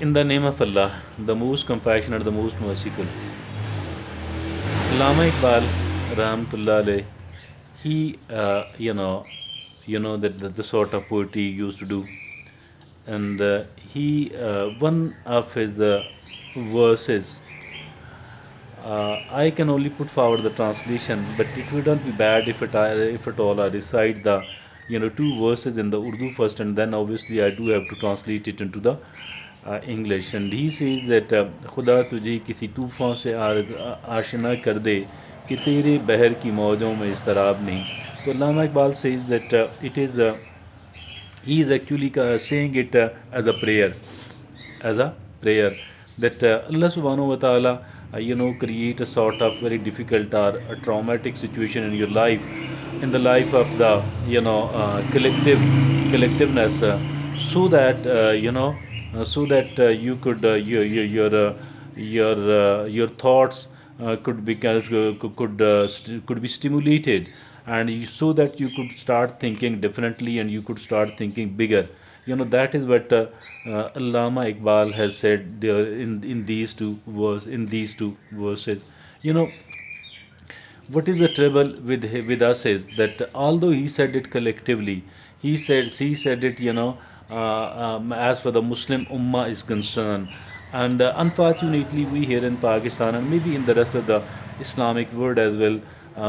In the name of Allah, the most compassionate, the most merciful. Allama Iqbal, Rahmatullah alayh, he, that the sort of poetry he used to do, and one of his verses. I can only put forward the translation, but it would not be bad if at all I recite the two verses in the Urdu first, and then obviously I do have to translate it into the English. And he says that खुदा तुझे किसी तूफान से आशना कर दे कि तेरे बहर की मौजों में इस्तराब नहीं. So Allama Iqbal says that he is actually saying it as a prayer that Allah subhanahu wa ta'ala create a sort of very difficult or a traumatic situation in your life, in the life of the collectiveness, so that you could your thoughts could be stimulated, and so that you could start thinking differently and you could start thinking bigger. That is what Allama Iqbal has said there in these two verses. You know what is the trouble with us is that although he said it collectively, he said it as for the Muslim Ummah is concerned, and unfortunately we here in Pakistan and maybe in the rest of the Islamic world as well,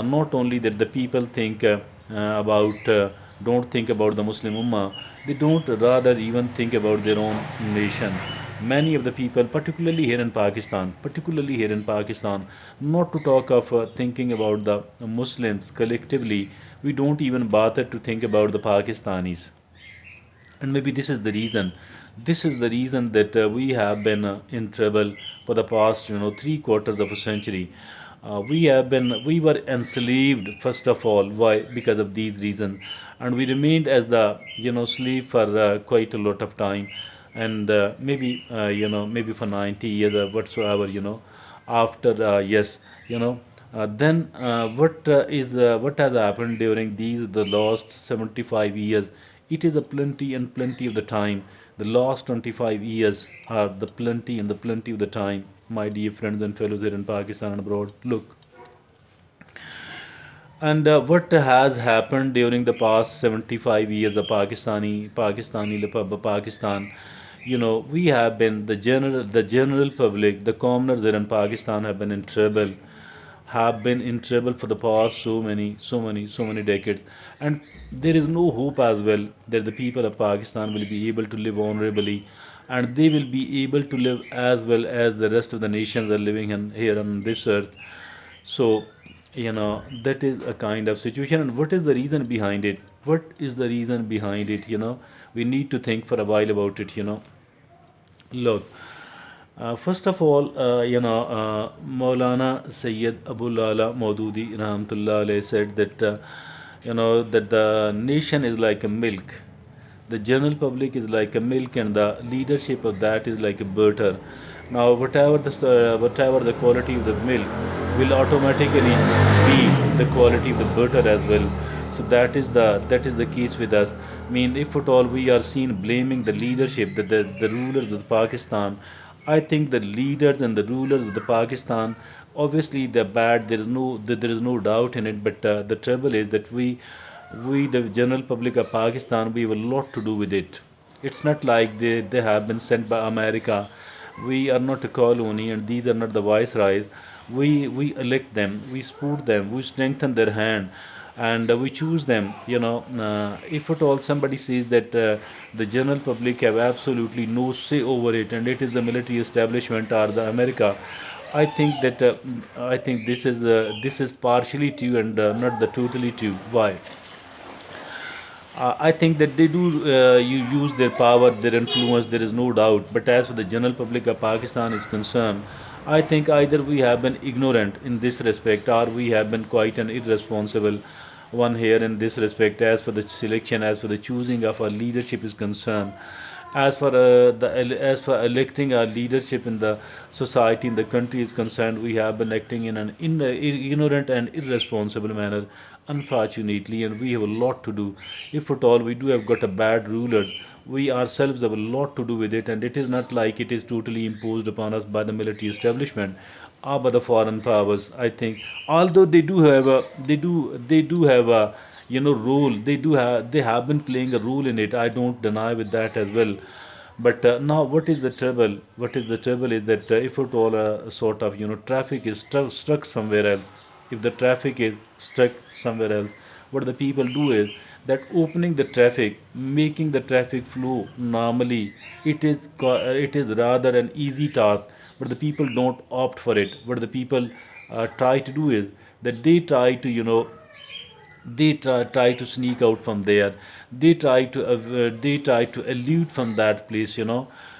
not only that the people think about don't think about the Muslim Ummah, they don't rather even think about their own nation. Many of the people, particularly here in Pakistan, not to talk of thinking about the Muslims collectively, we don't even bother to think about the Pakistanis. And maybe this is the reason that we have been in trouble for the past 3 quarters of a century. We were enslaved first of all. Why? Because of these reasons, and we remained as the slave for quite a lot of time, and maybe for 90 years or whatsoever. After yes, then what has happened during the last 75 years? It is a plenty and plenty of the time. The last 25 years are the plenty and the plenty of the time, my dear friends and fellows here in Pakistan and abroad. Look, and what has happened during the past 75 years of Pakistan? We have been the general public, the commoners here in Pakistan have been in trouble for the past so many decades, and there is no hope as well that the people of Pakistan will be able to live honorably, and they will be able to live as well as the rest of the nations are living here on this earth. So, that is a kind of situation. And what is the reason behind it? What is the reason behind it? We need to think for a while about it. Look, first of all, Maulana Sayyid Abul Ala Maududi Rahmatullah alayhi said that, that the nation is like a milk. The general public is like a milk, and the leadership of that is like a butter. Now, whatever the quality of the milk will automatically be the quality of the butter as well. So that is the case with us. I mean, if at all we are seen blaming the leadership, the rulers of Pakistan, I think the leaders and the rulers of the Pakistan, obviously they're bad. There is no doubt in it. But the trouble is that we the general public of Pakistan, we have a lot to do with it. It's not like they have been sent by America. We are not a colony, and these are not the viceroys. We elect them, we support them, we strengthen their hand, and we choose them. If at all somebody says that the general public have absolutely no say over it, and it is the military establishment or the America, I think this is partially true and not the totally true. Why? I think that they do you use their power, their influence. There is no doubt. But as for the general public of Pakistan is concerned, I think either we have been ignorant in this respect, or we have been quite an irresponsible one here in this respect. As for the selection, as for the choosing of our leadership is concerned, as for electing our leadership in the society, in the country is concerned, we have been acting in an ignorant and irresponsible manner, unfortunately, and we have a lot to do. If at all we do have got a bad rulers, We ourselves have a lot to do with it, and it is not like it is totally imposed upon us by the military establishment or by the foreign powers. I think, although they do have a role, they have been playing a role in it. I don't deny with that as well. But now, what is the trouble? What is the trouble is that if at all a sort of traffic is stuck somewhere else, if the traffic is stuck somewhere else, what the people do is that opening the traffic, making the traffic flow normally, it is rather an easy task, but the people don't opt for it. What the people try to do is that they try to sneak out from there. They try to elude from that place.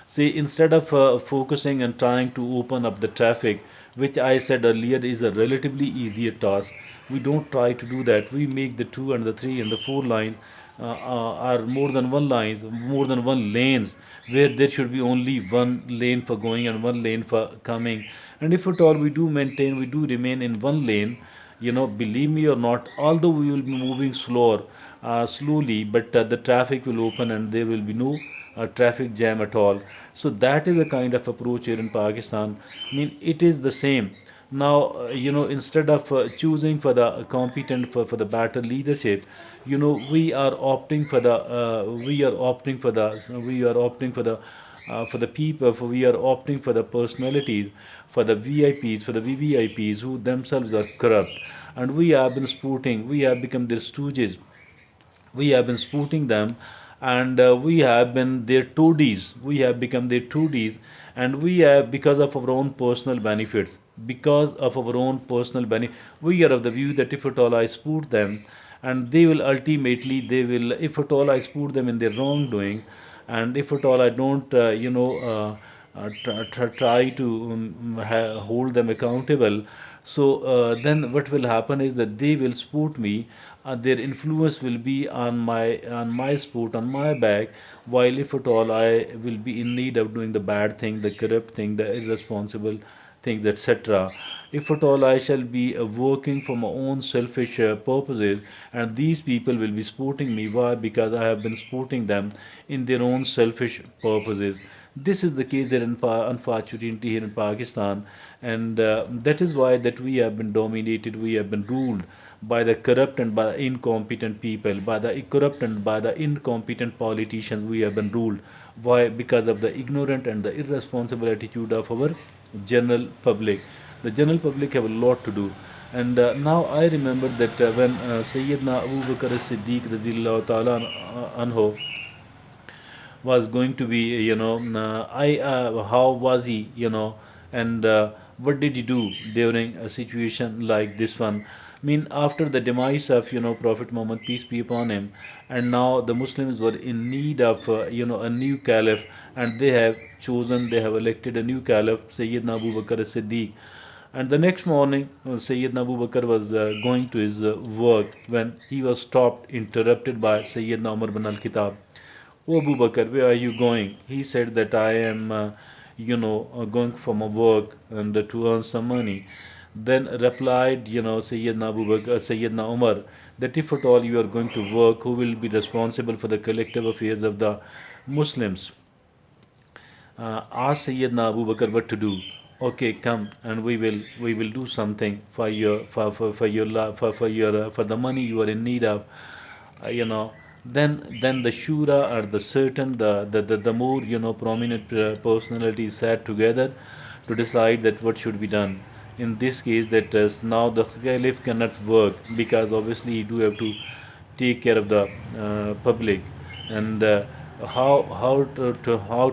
See, instead of focusing and trying to open up the traffic, which I said earlier is a relatively easier task, we don't try to do that. We make the two and the three and the four lines are more than one lanes, where there should be only one lane for going and one lane for coming. And if at all we do remain in one lane, believe me or not, although we will be moving slowly, but the traffic will open and there will be no traffic jam at all. So that is a kind of approach here in Pakistan. I mean, it is the same. Now, instead of choosing for the competent, for the better leadership, we are opting for the people, we are opting for the personalities, for the VIPs, for the VVIPs who themselves are corrupt, and we have become their stooges. We have been supporting them, and we have been their toadies. We have become their toadies, and we have, because of our own personal benefits, we are of the view that if at all I support them, and they will, if at all I support them in their wrongdoing, and if at all I don't try to hold them accountable, so then what will happen is that they will support me. Their influence will be on my support, on my back, while if at all I will be in need of doing the bad thing, the corrupt thing, the irresponsible things, etc. If at all I shall be working for my own selfish purposes, and these people will be supporting me. Why? Because I have been supporting them in their own selfish purposes. This is the case here unfortunately here in Pakistan, and that is why that we have been dominated, we have been ruled by the corrupt and by the incompetent people, by the corrupt and by the incompetent politicians. We have been ruled. Why? Because of the ignorant and the irresponsible attitude of our general public. The general public have a lot to do. And now I remember that when Sayyidina Abu Bakr as-Siddiq Razillahu Ta'ala anhu was going to be, how was he, and what did he do during a situation like this one? I mean, after the demise of, Prophet Muhammad, peace be upon him, and now the Muslims were in need of, a new caliph, and they have elected a new caliph, Sayyidina Abu Bakr as-Siddiq. And the next morning, Sayyidina Abu Bakr was going to his work, when he was stopped, interrupted by Sayyidina Umar bin al-Khattab. Oh, Abu Bakr, where are you going? He said that I am, going for my work and to earn some money. Then replied, Sayyidina Abu Bakr, Sayyidina Umar, that if at all you are going to work, who will be responsible for the collective affairs of the Muslims? Ask Sayyidina Abu Bakr what to do. Okay, come and we will do something for your for the money you are in need of. You know then the shura, or the more prominent personalities sat together to decide that what should be done in this case. That now the caliph cannot work, because obviously you do have to take care of the public, and how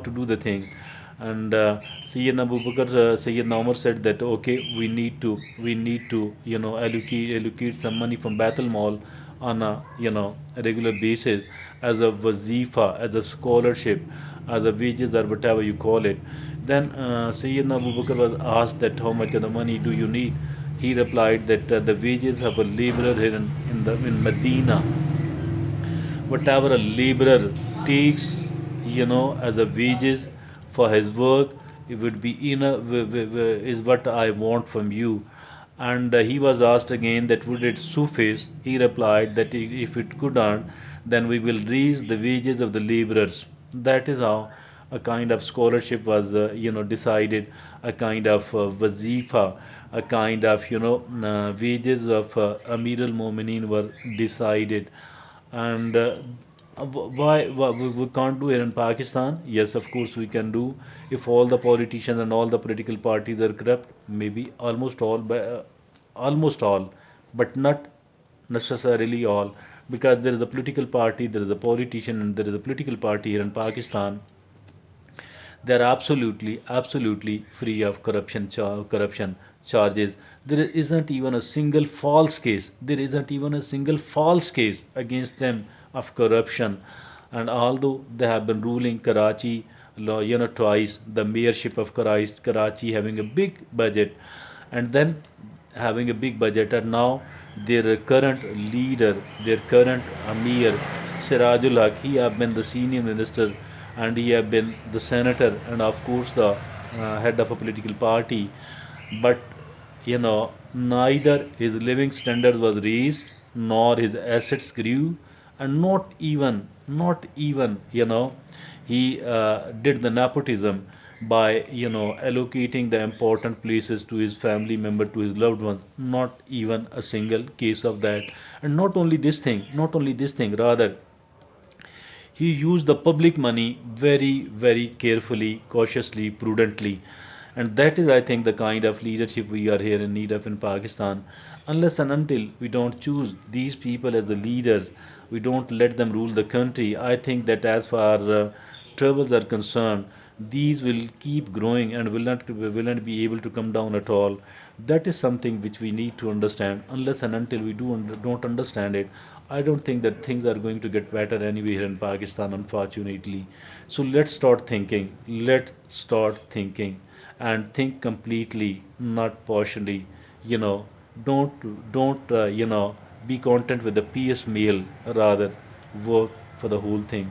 to do the thing. And Sayyidina Abu Bakr, Sayyidina Umar said that okay, we need to allocate some money from Baitul Mall on a regular basis, as a wazifa, as a scholarship, as a wages, or whatever you call it. Then Sayyidina Abu Bakr was asked that how much of the money do you need. He replied that the wages of a laborer here in Medina, whatever a laborer takes, as a wages for his work, it would be enough, is what I want from you. And he was asked again that would it suffice. He replied that if it couldn't, then we will raise the wages of the laborers. That is how a kind of scholarship was decided, a kind of wazifa, a kind of wages of Amir al Mominin were decided. And why we can't do it in Pakistan? Yes, of course we can do. If all the politicians and all the political parties are corrupt, maybe almost all, but not necessarily all, because there is a political party, there is a politician, and there is a political party here in Pakistan. They are absolutely free of corruption charges. There isn't even a single false case. There isn't even a single false case against them of corruption. And although they have been ruling Karachi, twice, the mayorship of Karachi having a big budget, and then having a big budget, and now their current leader, their current Amir, Sirajul Haq, he have been the senior minister, and he have been the senator, and of course the head of a political party. But neither his living standard was raised, nor his assets grew, and not even he did the nepotism by allocating the important places to his family member, to his loved ones. Not even a single case of that. And not only this thing, rather he used the public money very, very carefully, cautiously, prudently. And that is, I think, the kind of leadership we are here in need of in Pakistan. Unless and until we don't choose these people as the leaders, we don't let them rule the country, I think that as far troubles are concerned, these will keep growing and will not be able to come down at all. That is something which we need to understand. Unless and until we don't understand it, I don't think that things are going to get better anywhere in Pakistan, unfortunately. So let's start thinking. Let's start thinking and think completely, not partially. You know, don't be content with the PS meal. Rather, work for the whole thing.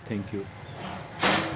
Thank you.